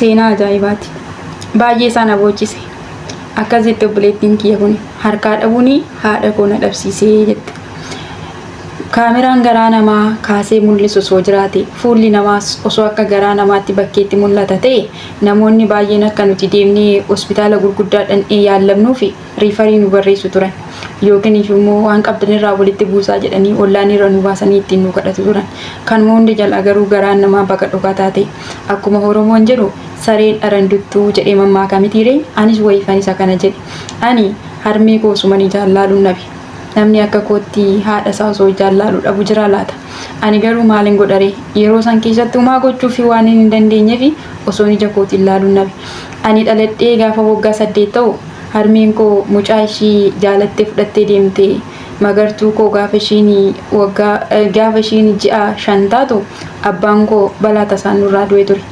Seenaa ajaa'ibaati. Baay'ee isaan abochise. Akkasitti obboleettiin kiyya kun harkaa dhabuun haadha koo na dhabsiisee jette. Kaameraan garaa namaa kaasee mul'isu osoo jiraate fuulli namaas osoo akka garaa namaatti bakkeetti mul'ata ta'e namoonni baay'een akka nuti deemnee hospitaala gurguddaa dhaqnee yaallamnuu fi riifarii nu barreessu turan. Yookiin immoo waan qabdan irraa walitti buusaa jedhanii ollaan irra nu baasanii ittiin nu kadhatu turan. Kan hundi jala garuu garaan namaa bakka dhokataa ta'e akkuma Oromoon jedhu sareen dharanduttuu jedhee mammaaka mitiiree anis wayifan isa kana jedhe. Ani harmee koo sumanii jaallaaluun nabe. Namni akka kootti haadha isaa osoo jaallaalu dhabu jira laata. Ani garuu maalin godhare yeroo san keessatti umaa gochuu fi waan hin dandeenyeef osoo ija kootiin ilaaluun nabe. Ani dhaladhee gaafa waggaa 8 ta'u harmeen koo mucaa ishii jaalattee fudhattee deemte magartuu koo gaafa ishiin ji'a 5 taatu abbaan koo balaa tasaan nurraa du'e ture.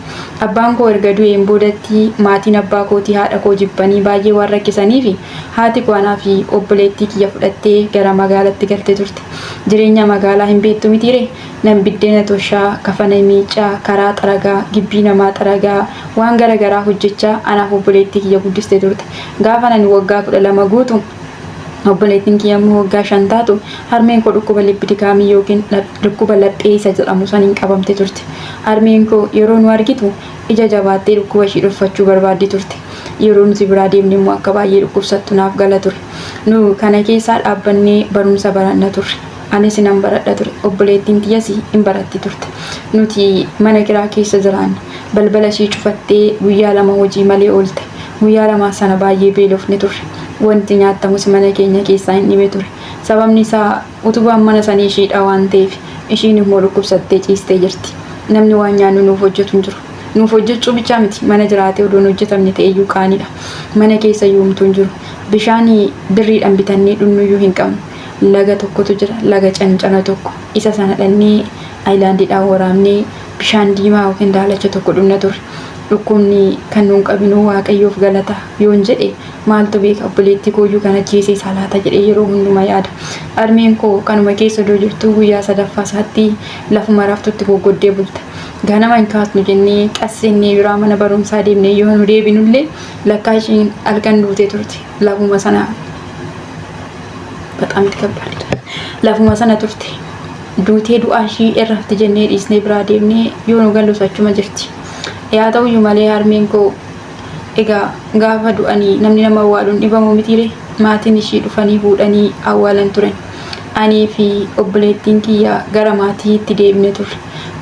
Abbaan koo erga du'een boodatti maatiin abbaa kootii haadha koo jibbanii baay'ee waan rakkisanii fi haati koo anaa fi obboleettii kiyya fudhattee gara magaalaatti galte turte. Jireenya magaalaa hin beektu mitiire nan biddeena toshaa kafana miicaa karaa xaragaa gibbii namaa xaragaa waan garagaraa hojjechaa anaaf obboleettii kiyya guddiste turte. Gaafa ani waggaa 12 guutu obboleettiin kiyya immoo waggaa 5 taatu harmeen koo dhukkuba lipiidikaamii yookiin dhukkuba laphee isa jedhamu saniin qabamte turte. Harmeen koo yeroo nu argitu ija jabaattee dhukkuba ishii dhuffachuu barbaaddi turte. Yeroo nuti biraa deemne immoo akka baay'ee dhukkubsattu naaf gala ture. Nu kana keessaa dhaabbannee barumsa baranna turre. Anis nan baradha ture. Obboleettiin kiyyas hin baratti turte. Nuti mana kiraa keessa jiraanna. Balbala ishii cufattee guyyaa 2 hojii malee oolte. Guyyaa 2 sana baay'ee beelofne turre. Wanti nyaatamus mana keenya keessaa hin dhibe ture. Sababni isaa utubaan mana sanii ishiidha waan ta'eef ishiin immoo dhukkubsattee ciistee jirti. Namni waan nyaannu nuuf hojjetu hin jiru. Nuuf hojjechuu bicha miti mana jiraatee odoon hojjetamne ta'e iyyuu qaanidha. Mana keessa yoomtuu hin jiru. Bishaan birriidhaan bitannee dhugnuyyuu hin qabnu. Laga tokkotu jira laga cancana tokko. Isa sana dhannee aayilaandiidhaan waraabnee bishaan diimaa yookiin daalacha tokko dhugna turre. Dhukkubni kan nuun qabnu waaqayyoof galata yoon jedhe maaltu beeka obboleettii kooyyuu kana jeesee salaata jedhee yeroo hundumaa yaada. Harmeen koo kanuma keessa doo jirtu guyyaa 3ffaa isaatti lafuma raftutti goggoddee bulte. Ganama hin kaasnu jennee qassennee biraa mana barumsaa deemnee yoo nu deebinullee lakkaa ishiin halkan duutee turte. Lafuma sana በጣም ይከብዳል. Lafuma sana turte. Duutee du'aa ishii irratti jennee dhiisnee biraa deemnee yoo nu gallu achuma jirti. Yaa ta'uyyuu malee harmeen koo egaa gaafa du'anii namni nama awwaaluun dhibamu mitiire maatiin ishii dhufanii fuudhanii awwaalan turan.Anii fi obboleettiin kiyya gara maatiitti deemne turre.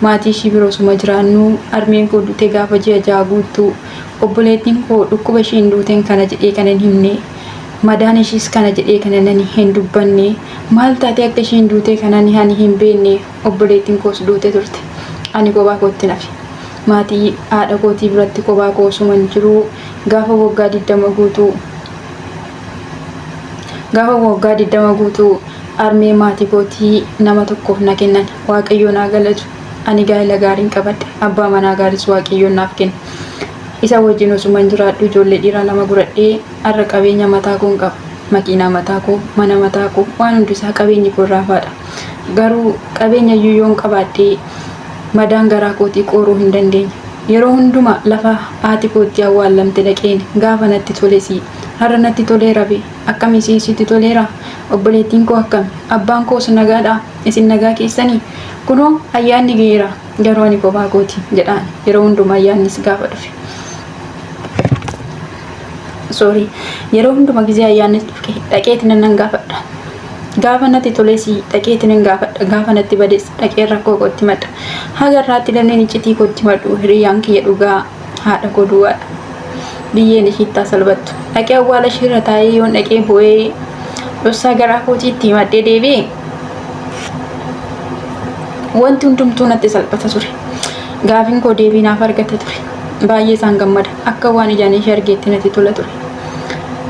Maatii ishii biroo suma jiraannu harmeen koo duute gaafa ji'a 6 guuttu obboleettiin koo dhukkuba ishiin duuteen kana jedhee kan hin himne madaan ishiis kana jedhee kan hin dubbanne maal taate akka ishiin duute kana hin beekne obboleettiin koos duute turte. Ani kophaa kootti nafe. Maatii haadha kootii biratti kophaa koo suman jiru gaafa waggaa 20 guutuu harmee maatii kootii nama tokkoof na kennan. Waaqayyo naa galatu. Ani gaa'ela gaariin qabadhe. Abbaa manaa gaariis waaqayyo naaf kenne. Isa wajjin osuman jiraadhu ijoollee dhiiraa 2 guradhee har'a qabeenya mataa koo qaba. Makiinaa mataa koo, mana mataa koo waan hundisaa qabeenyi koo raafaadha. Garuu qabeenya yoon qabaadhee madaan garaa kootii qoruu hin dandeenye. Yeroo hunduma lafa haati kootii awwaalamte dhaqeen gaafa natti tolesi har'a natti toleera be akkami sitti toleera obboleettiin koo akkami abbaan koos nagaadha isin nagaa keessanii kunoo ayyaanni geera garuu ani kophaa kootii jedhaan yeroo hunduma ayyaannis gaafa dhufe. Yeroo hunduma gizee ayyaannis dhufe dhaqeetiin nan gaafadha. Gaafa natti tolesi dhaqeetiin nan gaafadha. Gaafa natti bades dhaqee rakkoo kootti madda. Hagarraatti lanneen iccitii kootti maddu hiriyaan kiyya dhugaa haadha koo duwwaadha. Biyyeen ishiittaa salphattu. Dhaqee awwaala ishiirra taa'ee yoon dhaqee bu'ee dhossaa garaa kootiitti maddee deebi'e wanti hundumtuu natti salphata ture. Gaafin koo deebii naaf argata ture. Baay'ee isaan gammada. Akka waan ijaan ishee argeetti natti tola ture.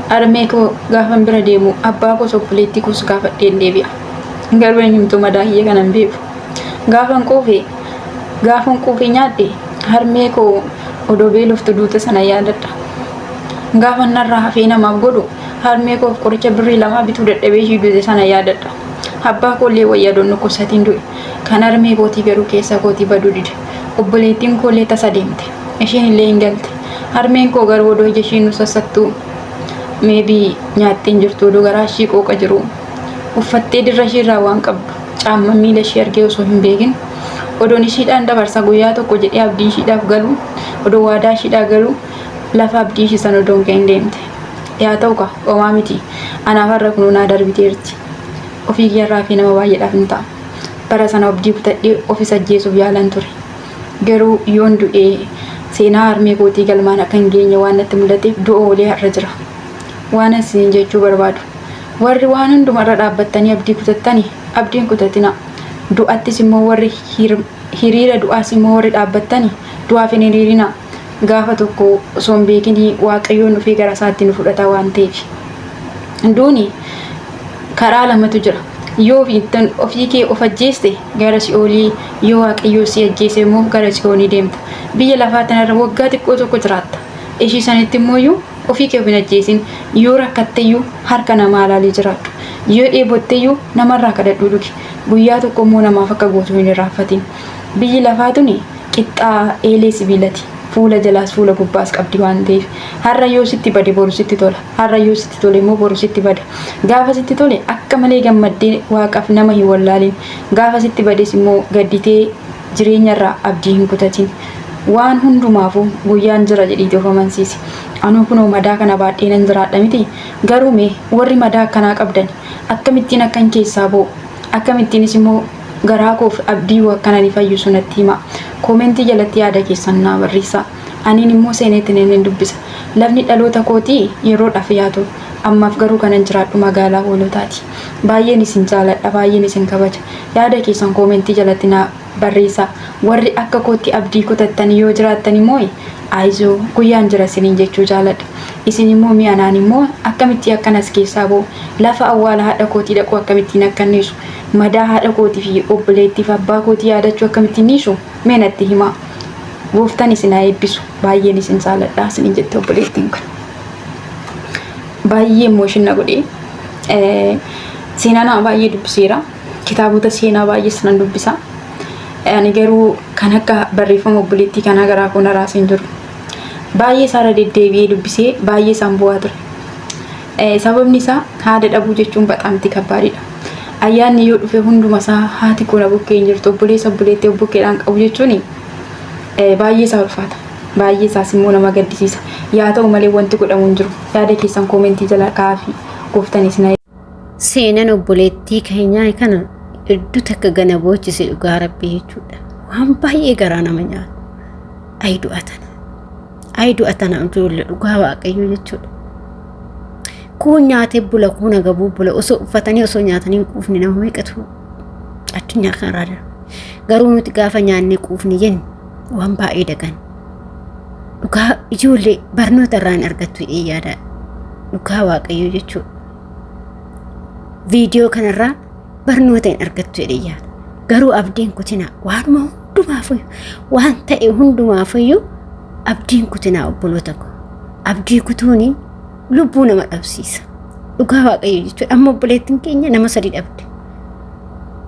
Harmee koo gaafan bira deemu abbaa koos obboleettii koos gaafadheen deebi'a. Garuu eenyumtuu madaayyee kanan beeku. Gaafan quufee nyaadhe harmee koo odoo beeloftu duute sana yaadadha. Gaafan narraa hafee namaaf godhu harmee koof qoricha birrii 2 bituu dadhabee ishii duute sana yaadadha. Abbaa koollee wayyaa doon dhukkubsatiin du'e. Kan harmee kootii garuu keessa kootii baduu dide. Obboleettiin koollee tasa deemte. isheen illee hin galte. Harmeen koo garuu odoo ija isheen nu sassattuu maybe nyaatteen jirtu odoo garaa ishee qooqa jiru uffattee dirra isheerraa waan qabdu caamma miila ishee argee osoo hin beekin odoon ishiidhaan dabarsa guyyaa tokko jedhee abdii ishiidhaaf galu odoo waadaa ishiidhaa galu lafa abdii ishii san odoon ka'in deemte. Yaa ta'u ka homaa miti anaaf har'a kunuu naa darbiteerti. Ofii kiyyarraa fi nama baay'eedhaaf hin ta'a. Bara sana abdii kutadhee ofis ajjeesuuf yaalan ture. Garuu yoon du'ee seenaa harmee kootii galmaan akka hin geenye waan natti mul'ateef du'a olee har'a jira. Waan isin jechuu barbaadu. Warri waan hundumarra dhaabbattanii abdii kutattanii abdiin kutatina. Du'attis immoo warri hiriira du'aas immoo warri dhaabbattanii du'aaf hin hiriirina. Gaafa tokko osoo hin beekinii Waaqayyoon dhufee gara isaatti nu fudhata waan ta'eef. Duuni karaa lamatu jira. Yoo ofii kee of ajjeeste gara si'oolii yoo Waaqayyoo si ajjeese immoo gara si'oolii deemta. Biyya lafaa tanarra waggaa xiqqoo tokko jiraatta. Ishii sanitti immoo ofii kee of hin ajjeesin yoo rakkatteyyuu harka namaa ilaalee jiraadhu. Yoo dheebotteyyuu namarraa kadhadhuu dhugi. Guyyaa tokko immoo namaaf akka gootu hin irraanfatin. Biyyi lafaa tuni qixxaa eelee sibiilati. Fuula jalaas fuula gubbaas qabdi waan ta'eef har'a yoo sitti bade boru sitti tola. Har'a yoo sitti tole immoo boru sitti bada. Gaafa sitti tole akka malee gammaddee Waaqaaf nama hin wallaalin. Gaafa sitti bades immoo gadditee jireenyarraa abdii hin kutatin. Waan hundumaafuu guyyaan jira jedhiitii of amansiisi. Anuu kunoo madaa kana baadhee nan jiraadha miti. Garuu mee warri madaa akkanaa qabdan akkamittiin akkan keessaa ba'u akkamittiinis immoo garaa koof abdii akkana ni fayyisu natti hima. Koomentii jalatti yaada keessan naa barreessaa. Aniin immoo seeneetti nan dubbisa. Lafni dhaloota kootii yeroodhaaf yaatu. Ammaaf garuu kanan jiraadhu magaalaa Hoolotaati. Baay'een isin jaaladha, baay'een isin kabaja. Yaada keessan koomentii jalatti naa barreessaa. Warri akka kootti abdii kutattanii yoo jiraattan immoo aayizoo guyyaan jira isiniin jechuu jaaladha. Isin immoo mi'anaan immoo akkamitti akkanas keessaa ba'u lafa awwaala haadha kootii dhaqu akkamittiin akkanniisu madaa haadha kootii fi obboleettiif abbaa kootii yaadachuu akkamittiin niisu mee natti himaa. Gooftaan isin haa eebbisu. Baay'een isin jaaladha isiniin jette obboleettiin kun. Baay'ee imooshina na godhee seenaa nama baay'ee dubbiseera. Kitaabota seenaa baay'ees nan dubbisa. Ani garuu kan akka barreeffama obboleettii kanaa garaa koo naraas hin jiru. Baay'ee isaarra deddeebi'ee dubbisee baay'ee isaan bu'aa ture. Sababni isaa haadha dhabuu jechuun baxaamti kabbaadidha. Ayyaanni yoo dhufe hunduma isaa haati koo na bukkee hin jirtu obboleessa obboleettii bukkeedhaan qabu jechuun baay'ee isaa ulfaata. Baay'ee isaas immoo nama gaddisiisa. Yaa ta'u malee wanti godhamu hin jiru. Yaada keessan koomentii jala kaa'aa gooftaan isin seenaan obboleettii keenyaa kana iddoo takka gana boochise dhugaa rabbii jechuudha. Waan baay'ee garaa nama nyaatu. Ayi du'atana ijoollee dhugaa Waaqayyoo jechuudha. Kun nyaatee bula kun agabuu bula osoo uffatanii osoo nyaatanii quufni nama meeqatu addunyaa kanarra jira. Garuu nuti gaafa nyaannee quufni jennu waan baay'ee dagan. Dhugaa ijoollee barnoota irraan argattu yaada dhugaa Waaqayyoo jechuudha. Viidiyoo kanarraa barnoota hin argattu yaada. Garuu abdiin kutina waanuma hundumaafiyyuu waan ta'e hundumaafiyyuu abdiin kutina obboloota koo. Abdii kutuuni lubbuu nama dhabsiisa. Dhugaa Waaqayyoo jechuudha. Amma obboleettiin keenya nama 3 dhabde.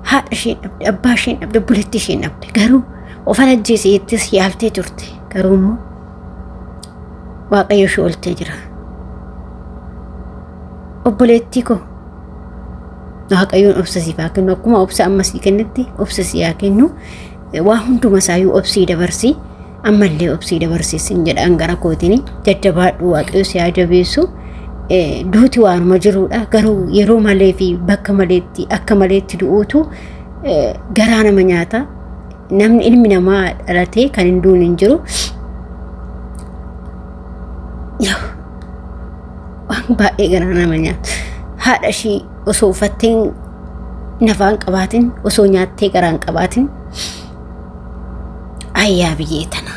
Haadha isheen dhabde, abbaa isheen dhabde, obboleettii isheen dhabde. Garuu of ajjeeseettis yaaltee turte. Garuu immoo Waaqayyo ishee ooltee jira. Obboleettii koo Waaqayyoon obsa siif haa kennu. Akkuma obsa amma sii kennetti obsa sii haa kennu. Waa hunduma isaayyuu obsii dabarsii. Ammallee obsii dabarsiisin jedhaan gara kootiin jajjabaadhu Waaqayyo si haa jabeessu. Duuti waanuma jiruudha. Garuu yeroo malee fi bakka maleetti akka maleetti du'uutu garaa nama nyaata. Namni ilmi namaa dhalatee kan hin duune hin jiru. Waan baay'ee garaa nama nyaata. Haadha ishii osoo uffattee nafaan qabaatin osoo nyaattee garaan qabaatin ayyaa biyyee tana.